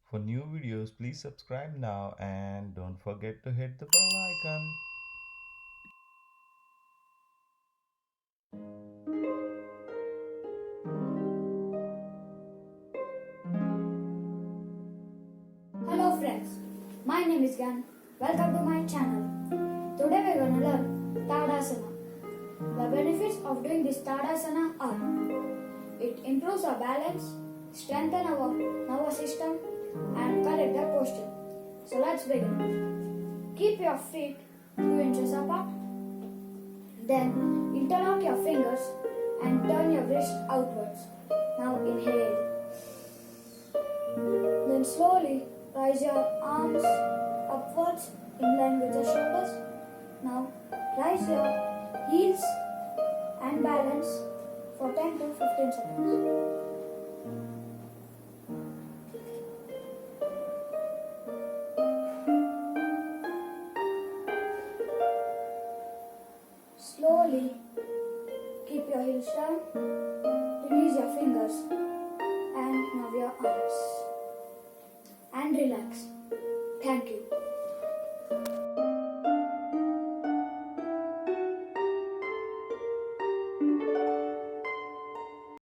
For new videos, please subscribe now and don't forget to hit the bell icon. Hello friends, my name is Gan. Welcome to my channel. Today we are going to learn Tadasana. The benefits of doing this Tadasana are: it improves our balance, strengthens our nervous system and correct our posture. So let's begin. Keep your feet 2 inches apart. Then interlock your fingers and turn your wrist outwards. Now inhale. Then slowly raise your arms upwards in line with your shoulders. Now raise your heels and balance for 10 to 15 seconds. Slowly keep your heels down, release your fingers and now your arms and relax. Thank you.